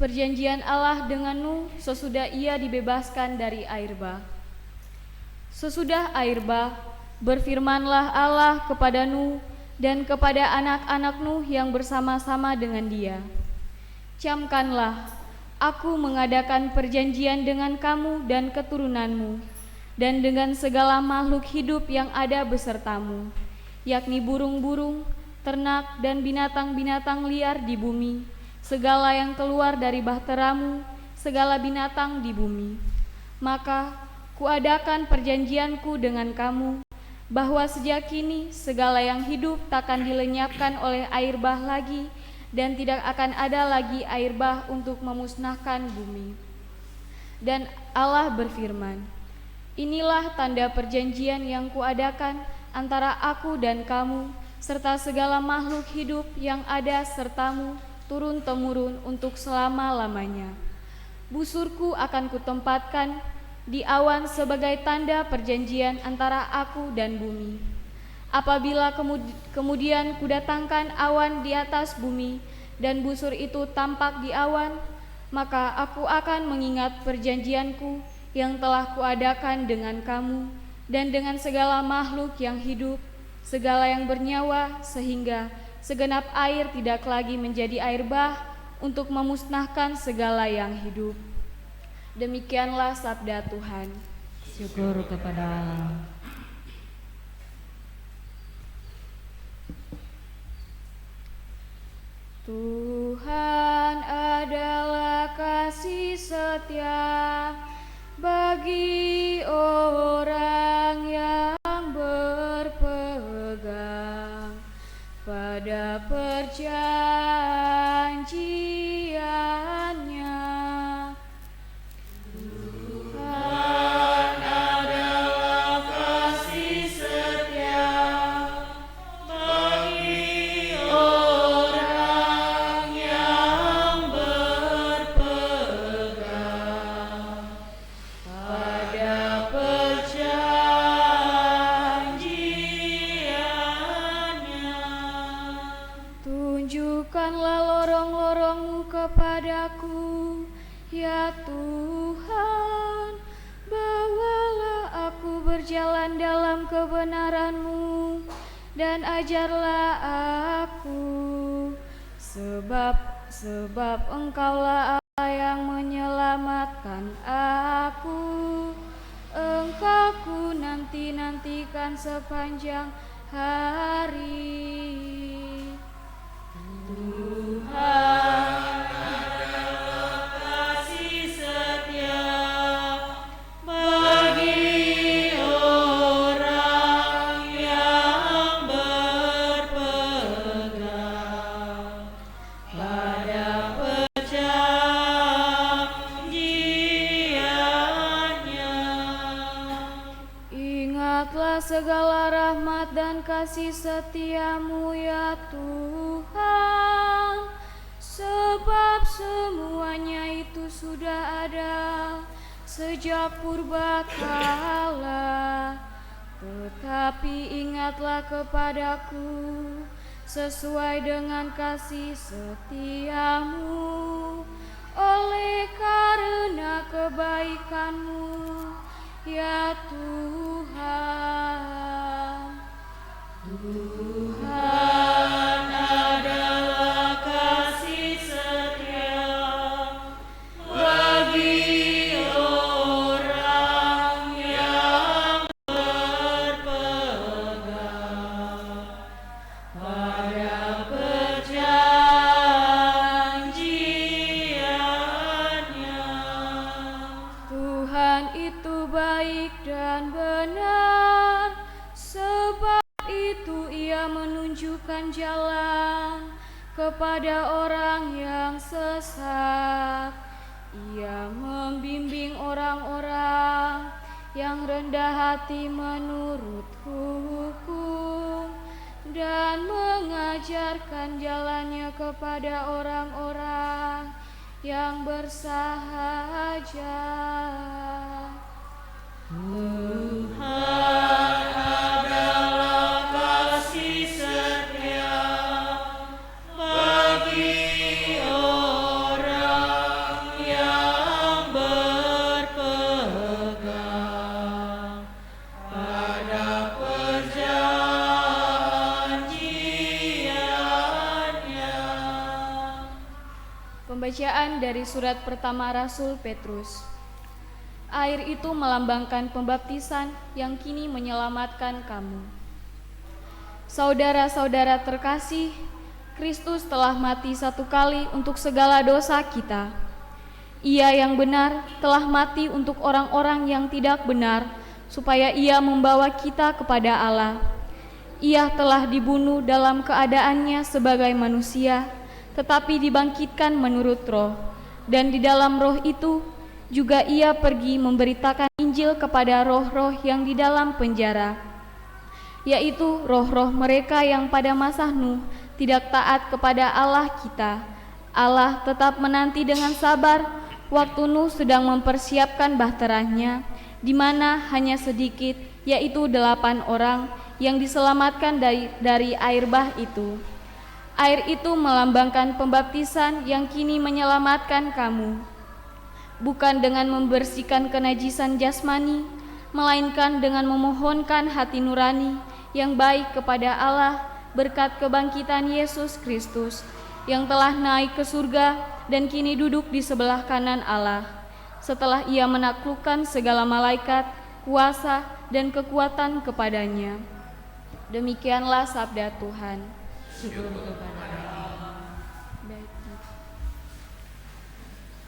perjanjian Allah dengan Nuh sesudah ia dibebaskan dari air bah. Sesudah air bah, berfirmanlah Allah kepada Nuh dan kepada anak-anak Nuh yang bersama-sama dengan dia. Camkanlah, aku mengadakan perjanjian dengan kamu dan keturunanmu, dan dengan segala makhluk hidup yang ada besertamu, yakni burung-burung, ternak, dan binatang-binatang liar di bumi, segala yang keluar dari bahteramu, segala binatang di bumi. Maka kuadakan perjanjianku dengan kamu, bahwa sejak kini segala yang hidup takkan dilenyapkan oleh air bah lagi, dan tidak akan ada lagi air bah untuk memusnahkan bumi. Dan Allah berfirman, inilah tanda perjanjian yang kuadakan antara aku dan kamu, serta segala makhluk hidup yang ada sertamu, turun-temurun untuk selama-lamanya. Busurku akan kutempatkan di awan sebagai tanda perjanjian antara aku dan bumi. Apabila kemudian kudatangkan awan di atas bumi, dan busur itu tampak di awan, maka aku akan mengingat perjanjianku yang telah kuadakan dengan kamu dan dengan segala makhluk yang hidup, segala yang bernyawa, sehingga segenap air tidak lagi menjadi air bah untuk memusnahkan segala yang hidup. Demikianlah sabda Tuhan. Syukur kepada Allah. Tuhan adalah kasih setia bagi orang yang berpegang pada perjanjiannya. Tuhan adalah kasih setia bagi orang yang berpegang pada perjanjiannya. Tunjukkanlah lorong-lorong-Mu kepadaku, ya Tuhan. Bawalah aku berjalan dalam kebenaran-Mu, dan ajarlah aku, sebab Engkaulah Allah yang menyelamatkan aku. Engkau ku nantikan sepanjang hari. Tuhan adalah kasih setia bagi orang yang berpegang pada perjanjiannya. Ingatlah segala rahmat dan kasih setia-Mu, ya Tuhan, sebab semuanya itu sudah ada sejak purbakala. Tetapi ingatlah kepadaku sesuai dengan kasih setia-Mu, oleh karena kebaikan-Mu, ya Tuhan. Tuhan adalah kasih setia bagi orang yang berpegang pada perjanjiannya. Tuhan itu baik dan benar, sebab itu Ia menunjukkan jalan kepada orang yang sesat. Ia membimbing orang-orang yang rendah hati menurut hukum, dan mengajarkan jalannya kepada orang-orang yang bersahaja. Tuhan adalah kasih setia bagi orang Pembacaan dari surat pertama Rasul Petrus. Air itu melambangkan pembaptisan yang kini menyelamatkan kamu. Saudara-saudara terkasih, Kristus telah mati satu kali untuk segala dosa kita. Ia yang benar telah mati untuk orang-orang yang tidak benar, supaya ia membawa kita kepada Allah. Ia telah dibunuh dalam keadaannya sebagai manusia, tetapi dibangkitkan menurut roh, dan di dalam roh itu juga ia pergi memberitakan Injil kepada roh-roh yang di dalam penjara, yaitu roh-roh mereka yang pada masa Nuh tidak taat kepada Allah kita. Allah tetap menanti dengan sabar waktu Nuh sedang mempersiapkan bahteranya, di mana hanya sedikit, yaitu 8 orang yang diselamatkan dari air bah itu. Air itu melambangkan pembaptisan yang kini menyelamatkan kamu, bukan dengan membersihkan kenajisan jasmani, melainkan dengan memohonkan hati nurani yang baik kepada Allah berkat kebangkitan Yesus Kristus, yang telah naik ke surga dan kini duduk di sebelah kanan Allah, setelah ia menaklukkan segala malaikat, kuasa, dan kekuatan kepadanya. Demikianlah sabda Tuhan.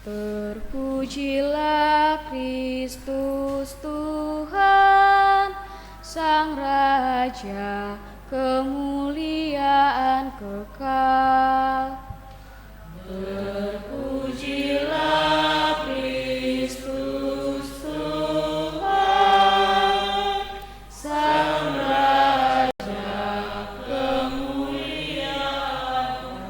Terpujilah Kristus Tuhan, Sang Raja, kemuliaan kekal. Terpujilah Kristus Tuhan, Sang Raja, kemuliaan kekal.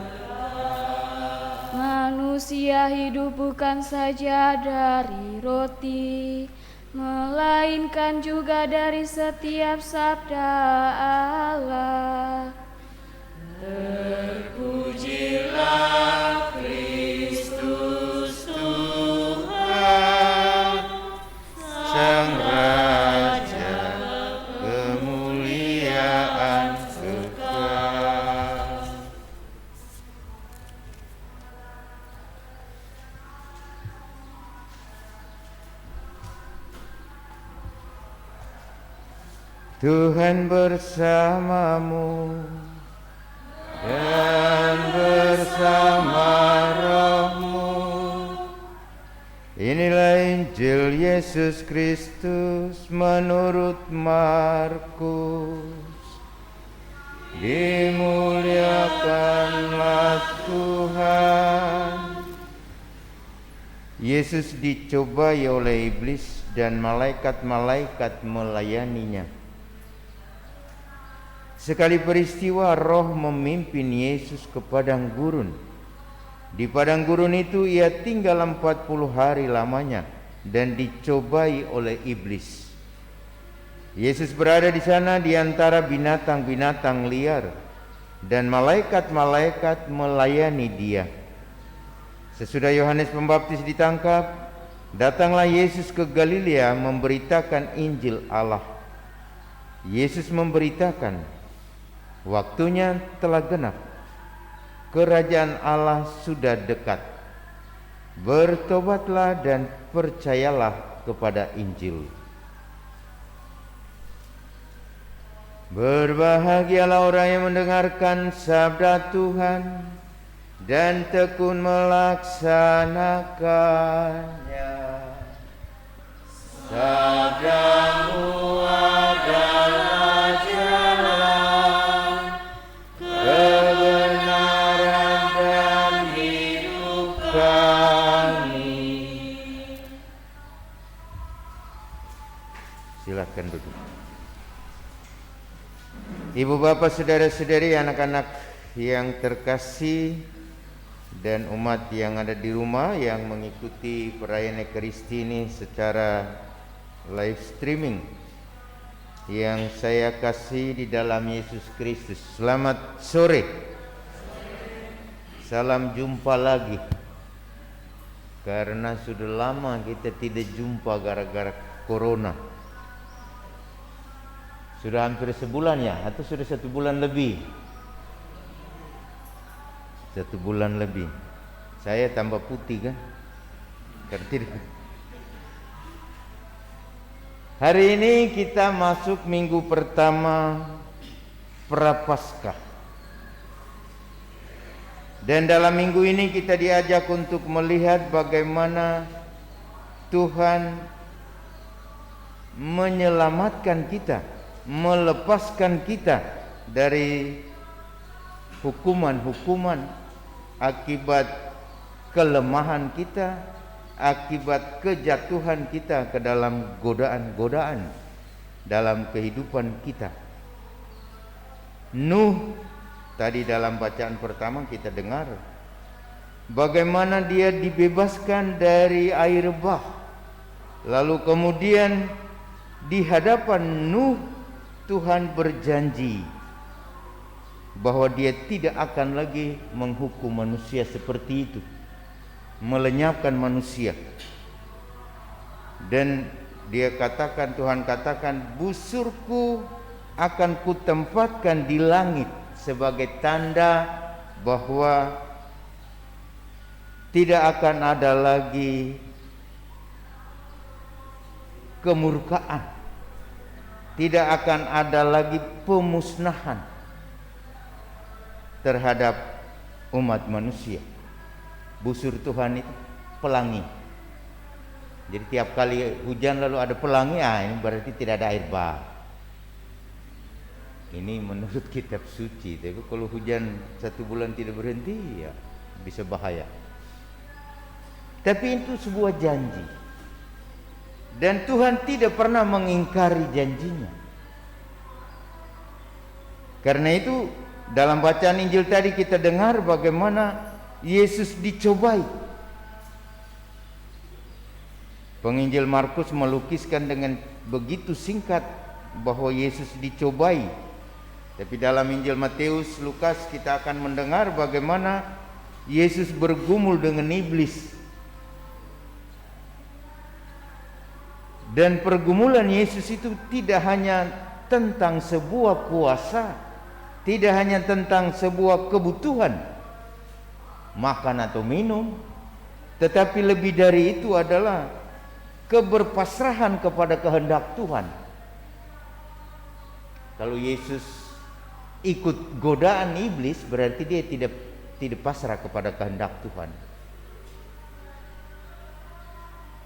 Manusia hidup bukan saja dari roti, melainkan juga dari setiap sabda Allah. Terpujilah Kristus Tuhan, Sang Raja, kemuliaan kekal. Tuhan bersamamu dan bersama rohmu. Inilah Injil Yesus Kristus menurut Markus. Dimuliakanlah Tuhan. Yesus dicobai oleh iblis dan malaikat-malaikat melayaninya. Sekali peristiwa roh memimpin Yesus ke padang gurun. Di padang gurun itu ia tinggal 40 hari lamanya dan dicobai oleh iblis. Yesus berada di sana di antara binatang-binatang liar dan malaikat-malaikat melayani dia. Sesudah Yohanes Pembaptis ditangkap, datanglah Yesus ke Galilea memberitakan Injil Allah. Yesus memberitakan, waktunya telah genap, kerajaan Allah sudah dekat. Bertobatlah dan percayalah kepada Injil. Berbahagialah orang yang mendengarkan sabda Tuhan dan tekun melaksanakannya. Sabdamu adalah jalan, kebenaran dan hidup kami. Silakan duduk. Ibu bapak saudara-saudari, anak-anak yang terkasih dan umat yang ada di rumah yang mengikuti perayaan Ekaristi ini secara live streaming, yang saya kasih di dalam Yesus Kristus, selamat sore. Salam jumpa lagi, karena sudah lama kita tidak jumpa gara-gara corona. Sudah hampir sebulan ya, atau sudah 1 bulan lebih? 1 bulan lebih. Saya tambah putih kan? Karena hari ini kita masuk minggu pertama Prapaskah. Dan dalam minggu ini kita diajak untuk melihat bagaimana Tuhan menyelamatkan kita, melepaskan kita dari hukuman-hukuman akibat kelemahan kita, akibat kejatuhan kita ke dalam godaan-godaan dalam kehidupan kita. Nuh, tadi dalam bacaan pertama kita dengar bagaimana dia dibebaskan dari air bah. Lalu kemudian di hadapan Nuh Tuhan berjanji bahwa dia tidak akan lagi menghukum manusia seperti itu, melenyapkan manusia. Dan dia katakan, Tuhan katakan, busurku akan kutempatkan di langit sebagai tanda bahwa tidak akan ada lagi kemurkaan, tidak akan ada lagi pemusnahan terhadap umat manusia. Busur Tuhan itu pelangi. Jadi tiap kali hujan lalu ada pelangi, ini berarti tidak ada air bah. Ini menurut kitab suci. Tapi kalau hujan 1 bulan tidak berhenti, ya bisa bahaya. Tapi itu sebuah janji. Dan Tuhan tidak pernah mengingkari janjinya. Karena itu dalam bacaan Injil tadi kita dengar bagaimana Yesus dicobai. Penginjil Markus melukiskan dengan begitu singkat bahwa Yesus dicobai. Tapi dalam Injil Matius, Lukas kita akan mendengar bagaimana Yesus bergumul dengan iblis. Dan pergumulan Yesus itu tidak hanya tentang sebuah kuasa, tidak hanya tentang sebuah kebutuhan makan atau minum, tetapi lebih dari itu adalah keberpasrahan kepada kehendak Tuhan. Kalau Yesus ikut godaan iblis, berarti dia tidak pasrah kepada kehendak Tuhan.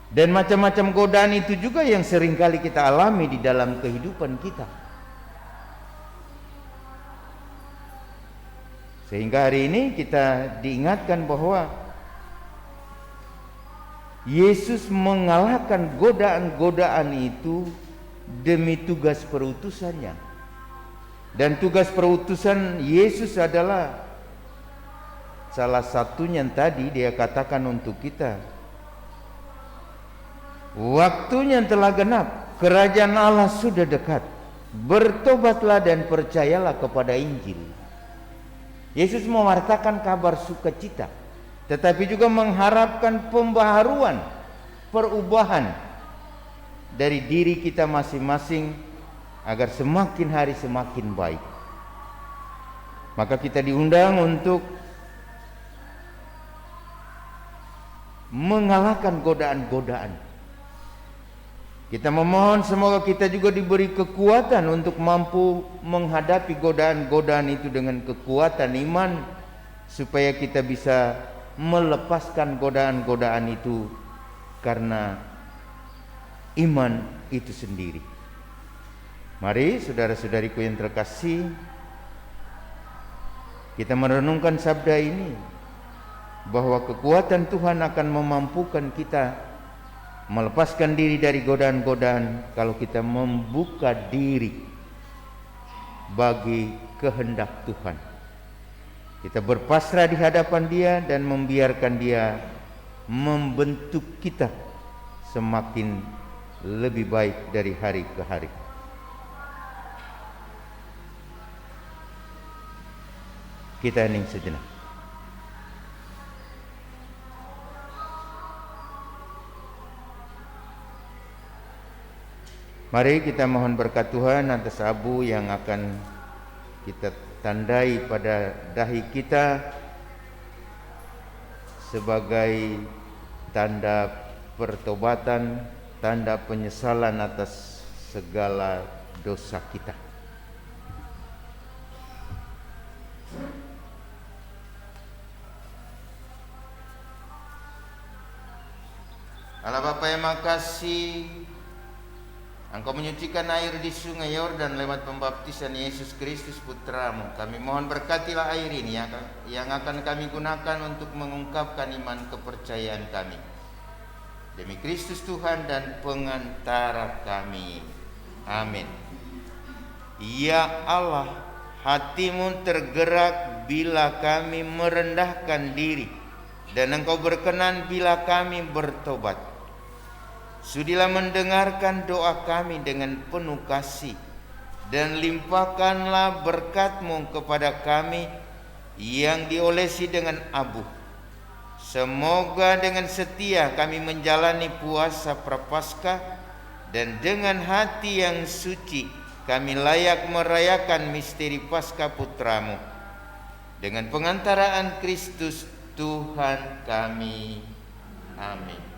Dan macam-macam godaan itu juga yang seringkali kita alami di dalam kehidupan kita. Sehingga hari ini kita diingatkan bahwa Yesus mengalahkan godaan-godaan itu demi tugas perutusannya. Dan tugas perutusan Yesus adalah salah satunya yang tadi dia katakan untuk kita. Waktunya telah genap, kerajaan Allah sudah dekat. Bertobatlah dan percayalah kepada Injil. Yesus mewartakan kabar sukacita, tetapi juga mengharapkan pembaharuan, perubahan dari diri kita masing-masing agar semakin hari semakin baik. Maka kita diundang untuk mengalahkan godaan-godaan. Kita memohon semoga kita juga diberi kekuatan untuk mampu menghadapi godaan-godaan itu dengan kekuatan iman, supaya kita bisa melepaskan godaan-godaan itu karena iman itu sendiri. Mari saudara-saudariku yang terkasih, kita merenungkan sabda ini, bahwa kekuatan Tuhan akan memampukan kita melepaskan diri dari godaan-godaan kalau kita membuka diri bagi kehendak Tuhan. Kita berpasrah di hadapan Dia dan membiarkan Dia membentuk kita semakin lebih baik dari hari ke hari. Kita hening sejenak. Mari kita mohon berkat Tuhan atas abu yang akan kita tandai pada dahi kita, sebagai tanda pertobatan, tanda penyesalan atas segala dosa kita. Allah Bapa yang makasih, Engkau menyucikan air di sungai Yordan lewat pembaptisan Yesus Kristus Putramu. Kami mohon berkatilah air ini yang akan kami gunakan untuk mengungkapkan iman kepercayaan kami. Demi Kristus Tuhan dan pengantara kami. Amin. Ya Allah, hatimu tergerak bila kami merendahkan diri, dan Engkau berkenan bila kami bertobat. Sudilah mendengarkan doa kami dengan penuh kasih, dan limpahkanlah berkat-Mu kepada kami yang diolesi dengan abu. Semoga dengan setia kami menjalani puasa Prapaskah, dan dengan hati yang suci kami layak merayakan misteri Paskah Putra-Mu. Dengan pengantaraan Kristus Tuhan kami. Amin.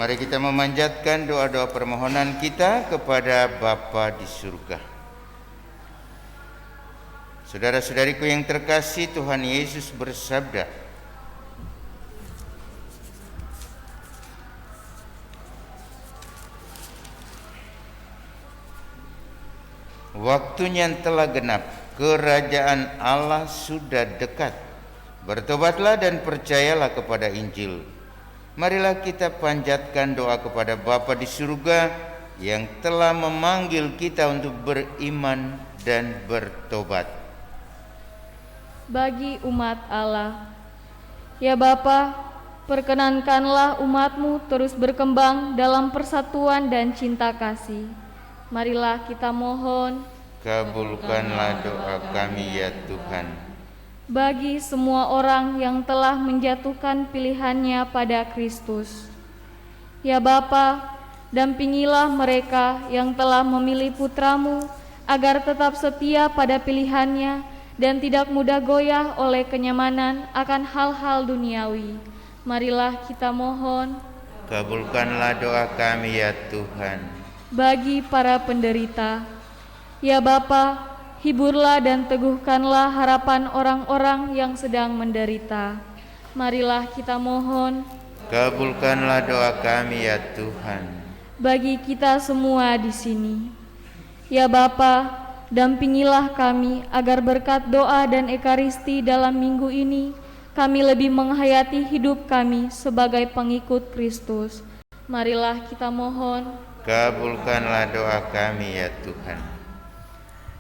Mari kita memanjatkan doa-doa permohonan kita kepada Bapa di surga. Saudara-saudariku yang terkasih, Tuhan Yesus bersabda, "Waktunya telah genap, kerajaan Allah sudah dekat. Bertobatlah dan percayalah kepada Injil." Marilah kita panjatkan doa kepada Bapa di surga yang telah memanggil kita untuk beriman dan bertobat. Bagi umat Allah, ya Bapa, perkenankanlah umat-Mu terus berkembang dalam persatuan dan cinta kasih. Marilah kita mohon, Kabulkanlah doa kami ya Tuhan. bagi semua orang yang telah menjatuhkan pilihannya pada Kristus. Ya Bapa, dampingilah mereka yang telah memilih putra-Mu agar tetap setia pada pilihannya dan tidak mudah goyah oleh kenyamanan akan hal-hal duniawi. Marilah kita mohon, Kabulkanlah doa kami ya Tuhan. bagi para penderita. Ya Bapa, hiburlah dan teguhkanlah harapan orang-orang yang sedang menderita. Marilah kita mohon, Kabulkanlah doa kami ya Tuhan. bagi kita semua di sini. Ya Bapa, dampingilah kami agar berkat doa dan ekaristi dalam minggu ini, kami lebih menghayati hidup kami sebagai pengikut Kristus. Marilah kita mohon, Kabulkanlah doa kami ya Tuhan.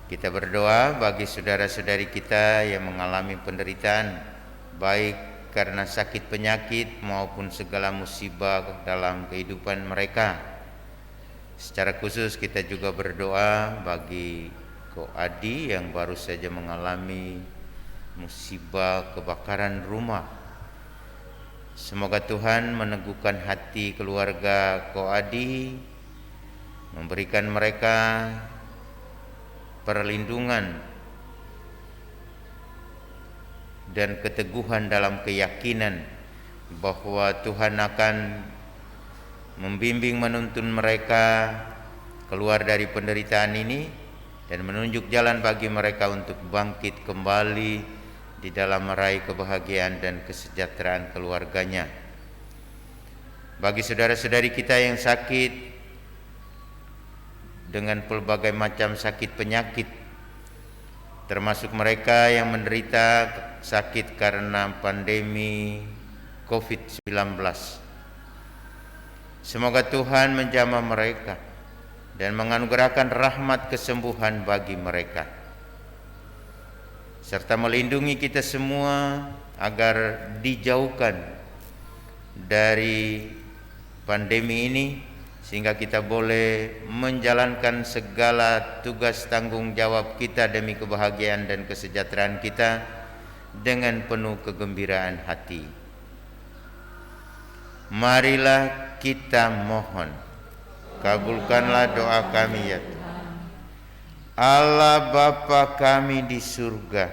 Kita berdoa bagi saudara-saudari kita yang mengalami penderitaan, baik karena sakit penyakit maupun segala musibah dalam kehidupan mereka. Secara khusus kita juga berdoa bagi Ko Adi yang baru saja mengalami musibah kebakaran rumah. Semoga Tuhan meneguhkan hati keluarga Ko Adi, memberikan mereka perlindungan dan keteguhan dalam keyakinan bahwa Tuhan akan membimbing menuntun mereka keluar dari penderitaan ini dan menunjuk jalan bagi mereka untuk bangkit kembali di dalam meraih kebahagiaan dan kesejahteraan keluarganya. Bagi saudara-saudari kita yang sakit dengan pelbagai macam sakit penyakit, termasuk mereka yang menderita sakit karena pandemi COVID-19. Semoga Tuhan menjamah mereka dan menganugerahkan rahmat kesembuhan bagi mereka, serta melindungi kita semua agar dijauhkan dari pandemi ini, sehingga kita boleh menjalankan segala tugas tanggung jawab kita demi kebahagiaan dan kesejahteraan kita dengan penuh kegembiraan hati. Marilah kita mohon, kabulkanlah doa kami ya Tuhan. Allah Bapa kami di surga,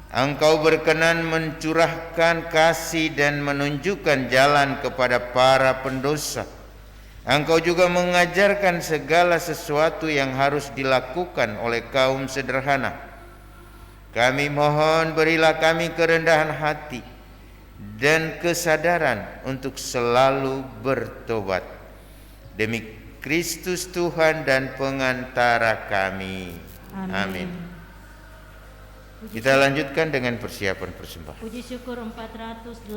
Engkau berkenan mencurahkan kasih dan menunjukkan jalan kepada para pendosa. Engkau juga mengajarkan segala sesuatu yang harus dilakukan oleh kaum sederhana. Kami mohon berilah kami kerendahan hati dan kesadaran untuk selalu bertobat demi Kristus Tuhan dan pengantara kami. Amin. Kita lanjutkan dengan persiapan persembahan. Puji syukur 488.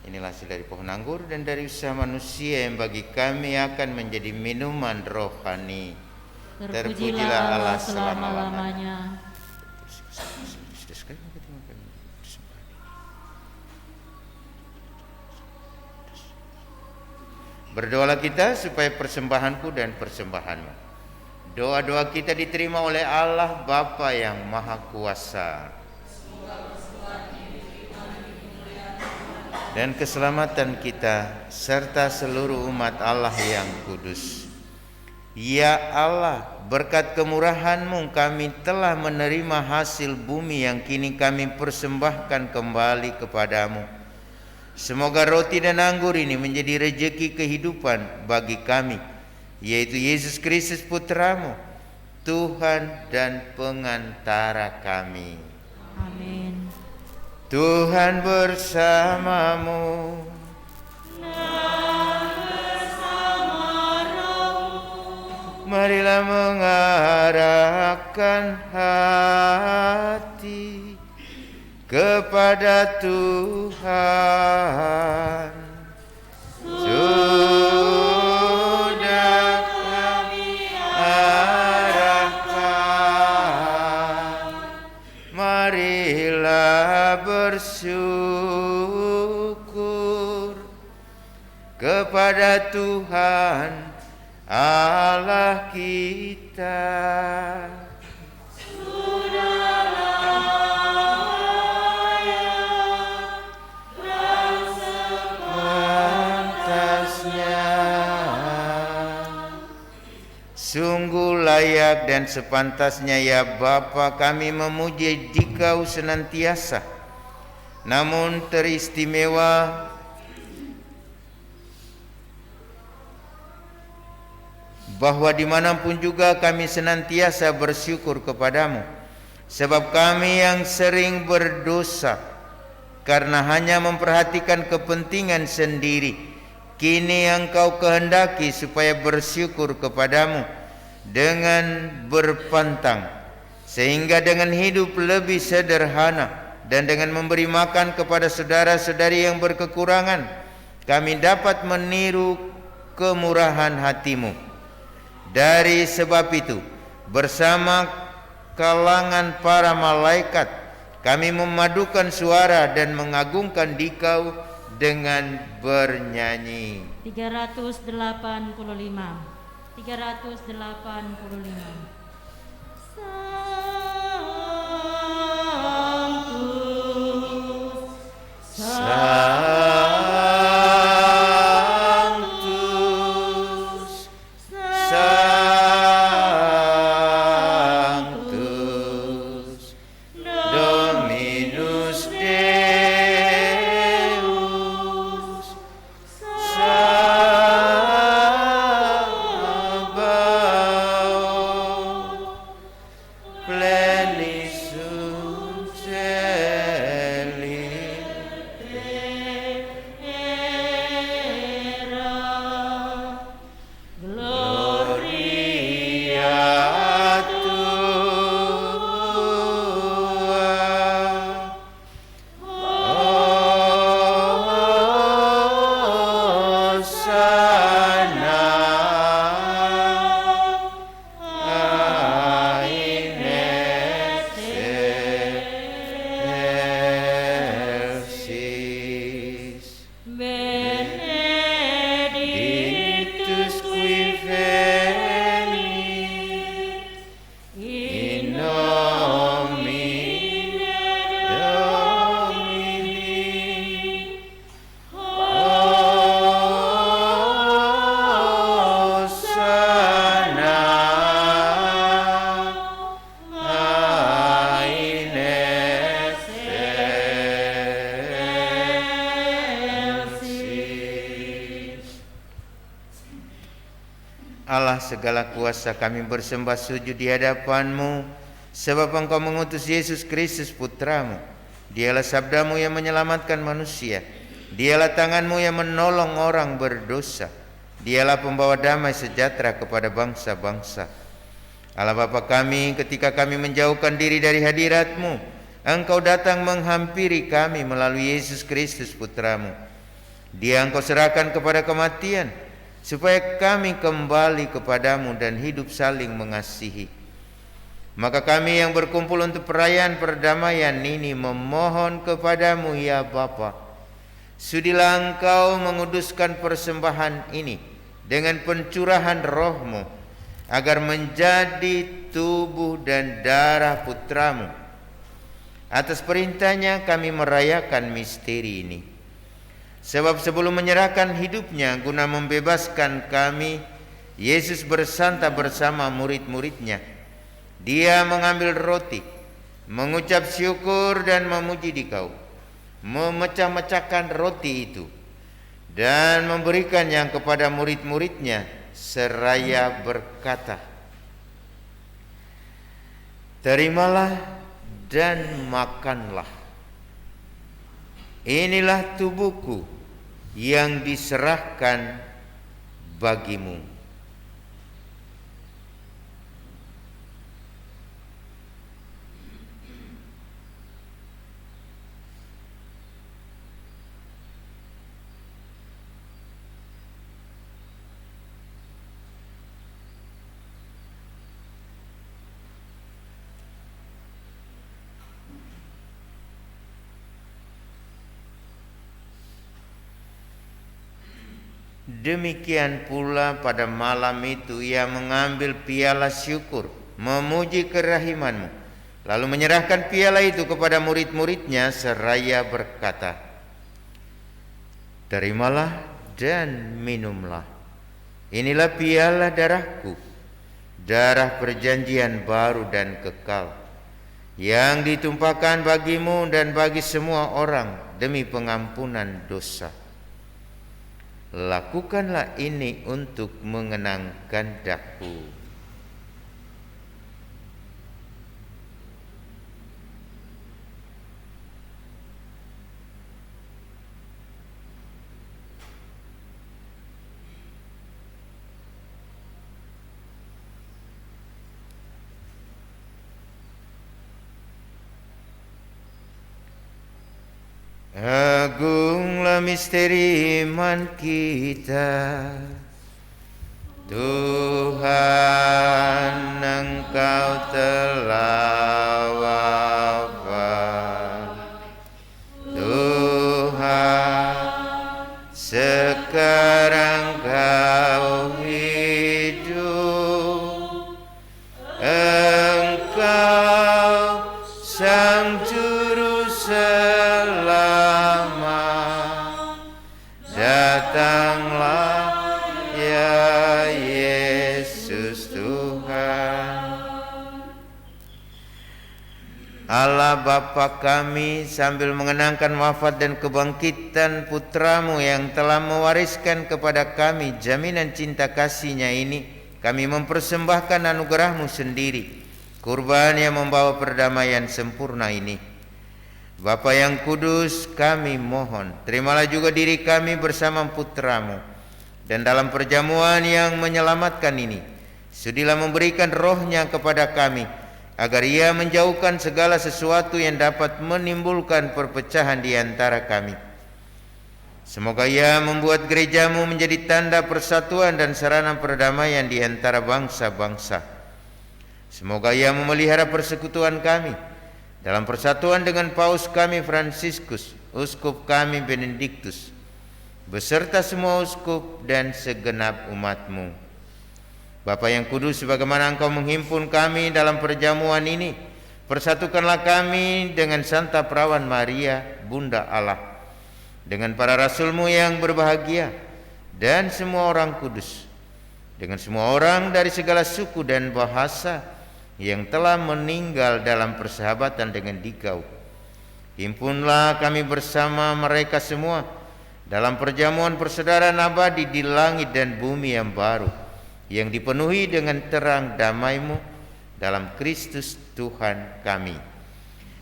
Inilah hasil dari pohon anggur dan dari usaha manusia yang bagi kami akan menjadi minuman rohani. Terpujilah Allah selama-lamanya. Berdoalah kita supaya persembahanku dan persembahanmu, doa-doa kita diterima oleh Allah Bapa yang Maha Kuasa, dan keselamatan kita serta seluruh umat Allah yang kudus. Ya Allah, berkat kemurahan-Mu kami telah menerima hasil bumi yang kini kami persembahkan kembali kepadamu. Semoga roti dan anggur ini menjadi rejeki kehidupan bagi kami, yaitu Yesus Kristus Putra-Mu, Tuhan dan pengantara kami. Amin. Tuhan bersamamu. Marilah mengarahkan hati kepada Tuhan. Sudah kami arahkan, marilah bersyukur kepada Tuhan Allah kita. Sungguh layak dan sepantasnya ya Bapa kami memuji Dikau senantiasa. Namun teristimewa bahwa dimanapun juga kami senantiasa bersyukur kepadamu. Sebab kami yang sering berdosa karena hanya memperhatikan kepentingan sendiri, kini Engkau kehendaki supaya bersyukur kepadamu dengan berpantang, sehingga dengan hidup lebih sederhana dan dengan memberi makan kepada saudara-saudari yang berkekurangan, kami dapat meniru kemurahan hati-Mu. Dari sebab itu, bersama kalangan para malaikat, kami memadukan suara dan mengagungkan Dikau dengan bernyanyi. 385. Sanctus, Sanctus, Dominus Deus, Sabaoth, Plenis sunt caeli. Gloria Tua, Hosanna in excelsis. Benedictus qui venit in nomine Domini. Hosanna in excelsis. Allah segala kuasa, kami bersembah sujud di hadapan-Mu, sebab Engkau mengutus Yesus Kristus Putra-Mu. Dialah sabda-Mu yang menyelamatkan manusia. Dialah tangan-Mu yang menolong orang berdosa. Dialah pembawa damai sejahtera kepada bangsa-bangsa. Allah Bapa kami, ketika kami menjauhkan diri dari hadirat-Mu, Engkau datang menghampiri kami melalui Yesus Kristus Putra-Mu. Dia Engkau serahkan kepada kematian, supaya kami kembali kepadamu dan hidup saling mengasihi. Maka kami yang berkumpul untuk perayaan perdamaian ini memohon kepadamu ya Bapa, sudilah Engkau menguduskan persembahan ini dengan pencurahan roh-Mu, agar menjadi tubuh dan darah putramu. Atas perintahnya kami merayakan misteri ini. Sebab sebelum menyerahkan hidupnya guna membebaskan kami, Yesus bersantap bersama murid-muridnya. Dia mengambil roti, mengucap syukur dan memuji Dikau, memecah-mecahkan roti itu dan memberikannya kepada murid-muridnya seraya berkata, "Terimalah dan makanlah. Inilah tubuhku yang diserahkan bagimu." Demikian pula pada malam itu ia mengambil piala syukur, memuji kerahiman-Mu, lalu menyerahkan piala itu kepada murid-muridnya seraya berkata, "Terimalah dan minumlah. Inilah piala darah-Ku, darah perjanjian baru dan kekal, yang ditumpahkan bagimu dan bagi semua orang demi pengampunan dosa. Lakukanlah ini untuk mengenangkan Daku." Agunglah misteri iman kita, Tuhan Engkau telah wafat. Tuhan sekarang Kau hidup, Engkau Sang Juru Selamat. Datanglah ya Yesus Tuhan. Allah Bapa kami, sambil mengenangkan wafat dan kebangkitan Putra-Mu yang telah mewariskan kepada kami jaminan cinta kasih-Nya ini, kami mempersembahkan anugerah-Mu sendiri, kurban yang membawa perdamaian sempurna ini. Bapa yang kudus, kami mohon, terimalah juga diri kami bersama Putra-Mu, dan dalam perjamuan yang menyelamatkan ini, sudilah memberikan roh-Nya kepada kami, agar Ia menjauhkan segala sesuatu yang dapat menimbulkan perpecahan di antara kami. Semoga Ia membuat gereja-Mu menjadi tanda persatuan dan sarana perdamaian di antara bangsa-bangsa. Semoga Ia memelihara persekutuan kami dalam persatuan dengan Paus kami Fransiskus, Uskup kami Benediktus, beserta semua uskup dan segenap umat-Mu. Bapa yang kudus, sebagaimana Engkau menghimpun kami dalam perjamuan ini, persatukanlah kami dengan Santa Perawan Maria, Bunda Allah, dengan para rasul-Mu yang berbahagia, dan semua orang kudus, dengan semua orang dari segala suku dan bahasa yang telah meninggal dalam persahabatan dengan Dikau. Himpunlah kami bersama mereka semua dalam perjamuan persaudaraan abadi di langit dan bumi yang baru, yang dipenuhi dengan terang damai-Mu dalam Kristus Tuhan kami.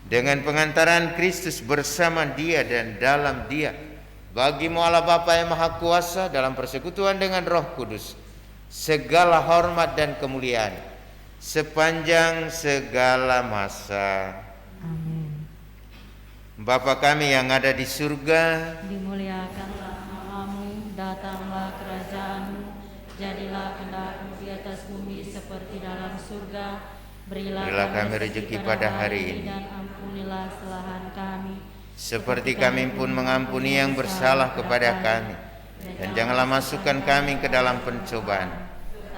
Dengan pengantaran Kristus bersama Dia dan dalam Dia, bagi-Mu Allah Bapa yang Maha Kuasa, dalam persekutuan dengan Roh Kudus, segala hormat dan kemuliaan sepanjang segala masa. Amin. Bapa kami yang ada di surga, Dimuliakanlah namamu, datanglah kerajaanmu, jadilah kehendak-Mu di atas bumi seperti dalam surga. Berilah kami rezeki pada hari ini, dan ampunilah kesalahan kami, seperti kami pun mengampuni yang bersalah kepada kami. Dan janganlah masukkan kami ke dalam pencobaan,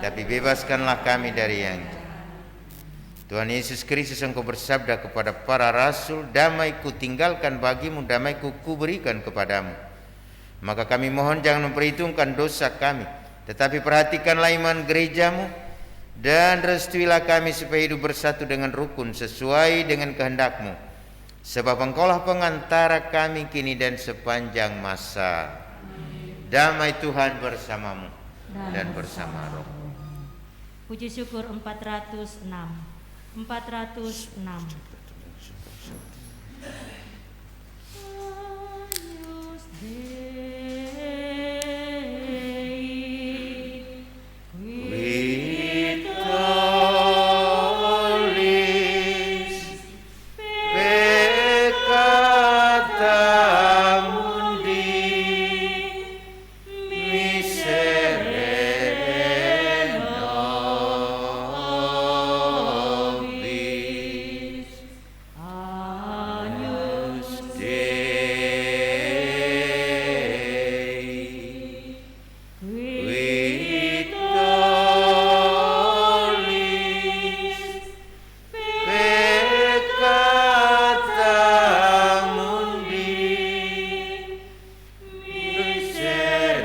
tapi bebaskanlah kami dari yang jahat. Tuhan Yesus Kristus, Engkau bersabda kepada para rasul, damai-Ku tinggalkan bagimu, damai-Ku kuberikan kepadamu. Maka kami mohon jangan memperhitungkan dosa kami, tetapi perhatikanlah iman gerejamu, dan restuilah kami supaya hidup bersatu dengan rukun sesuai dengan kehendak-Mu. Sebab Engkaulah pengantara kami kini dan sepanjang masa. Damai Tuhan bersamamu dan bersama roh. Puji syukur 406. 406. Agnus Dei, Qui tollis peccata mundi, miserere nobis. Agnus Dei, qui tollis peccata mundi, miserere nobis.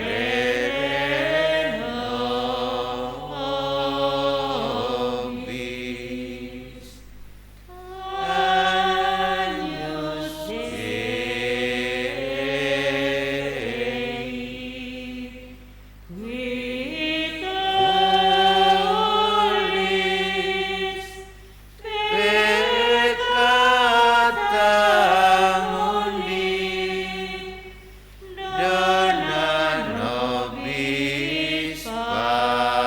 Agnus Dei, qui tollis peccata mundi, dona nobis pace.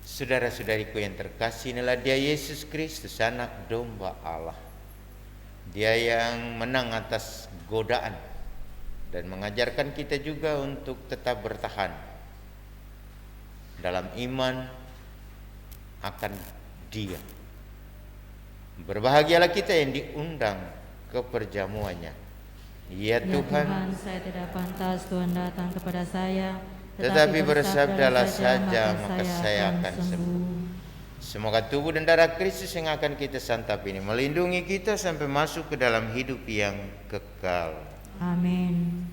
Saudara-saudariku yang terkasih, inilah Dia Yesus Kristus, Anak Domba Allah. Dia yang menang atas godaan dan mengajarkan kita juga untuk tetap bertahan dalam iman akan Dia. Berbahagialah kita yang diundang ke perjamuannya. Ya Ya Tuhan, saya tidak pantas Tuhan datang kepada saya, tetapi bersabdalah saja, maka saya akan sembuh. Semoga tubuh dan darah Kristus yang akan kita santap ini melindungi kita sampai masuk ke dalam hidup yang kekal. Amin.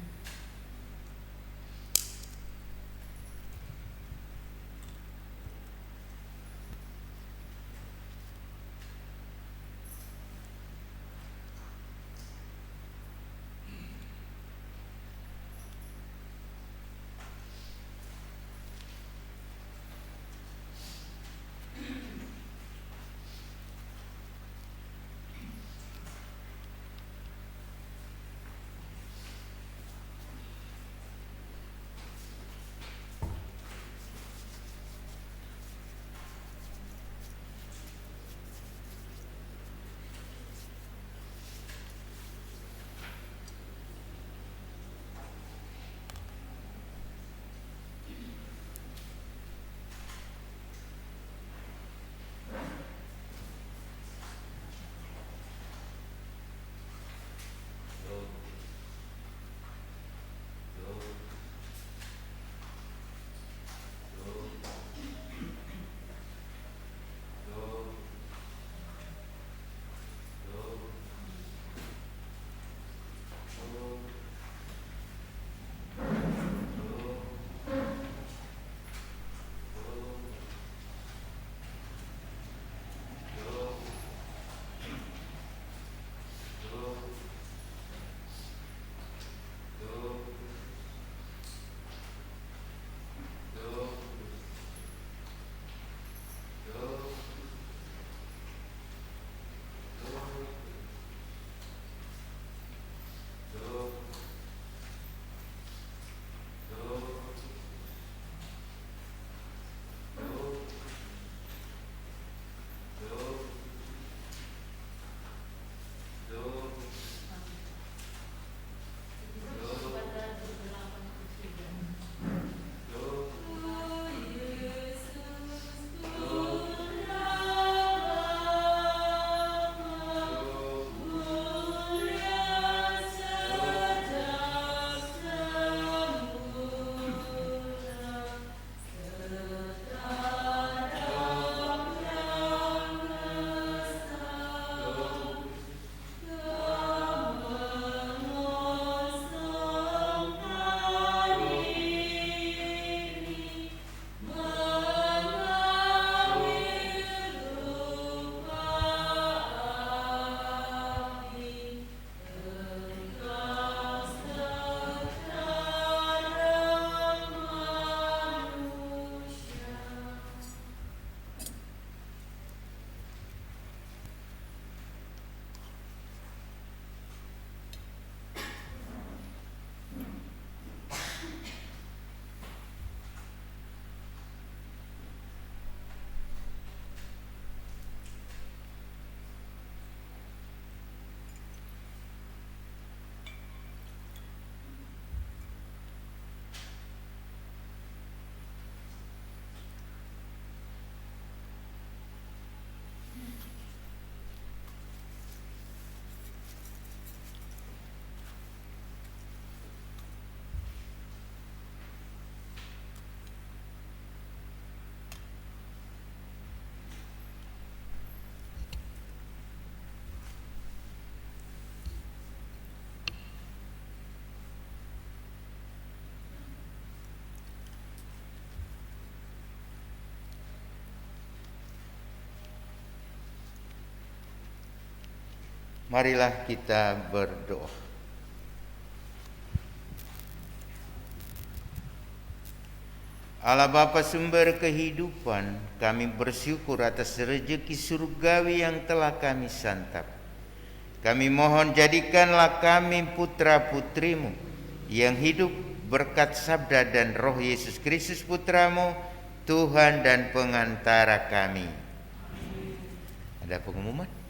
Marilah kita berdoa. Allah Bapa sumber kehidupan, kami bersyukur atas rezeki surgawi yang telah kami santap. Kami mohon jadikanlah kami putra-putrimu yang hidup berkat sabda dan roh Yesus Kristus putramu, Tuhan dan pengantara kami. Ada pengumuman?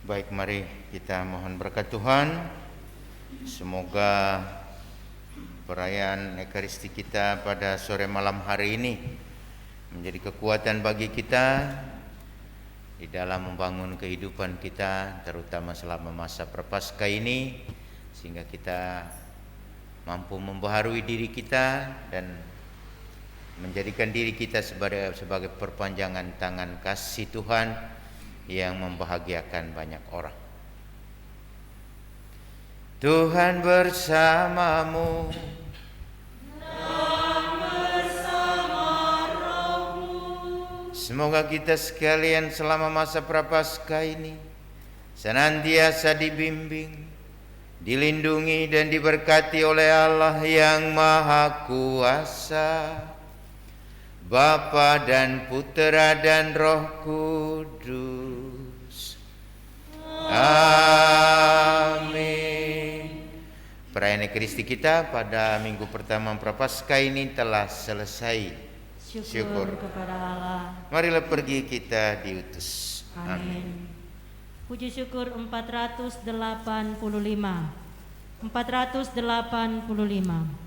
Baik, mari kita mohon berkat Tuhan. Semoga perayaan Ekaristi kita pada sore malam hari ini menjadi kekuatan bagi kita di dalam membangun kehidupan kita, terutama selama masa Prapaskah ini, sehingga kita mampu membaharui diri kita dan menjadikan diri kita sebagai perpanjangan tangan kasih Tuhan yang membahagiakan banyak orang. Tuhan bersamamu. Dan bersama rohmu. Semoga kita sekalian selama masa Prapaskah ini senantiasa dibimbing, dilindungi dan diberkati oleh Allah yang Maha Kuasa, Bapa dan Putera dan Roh Kudus. perayaan Ekaristi kita pada minggu pertama Prapaskah ini telah selesai. Syukur kepada Allah. Marilah pergi kita diutus. Amin. Puji syukur 485. 485.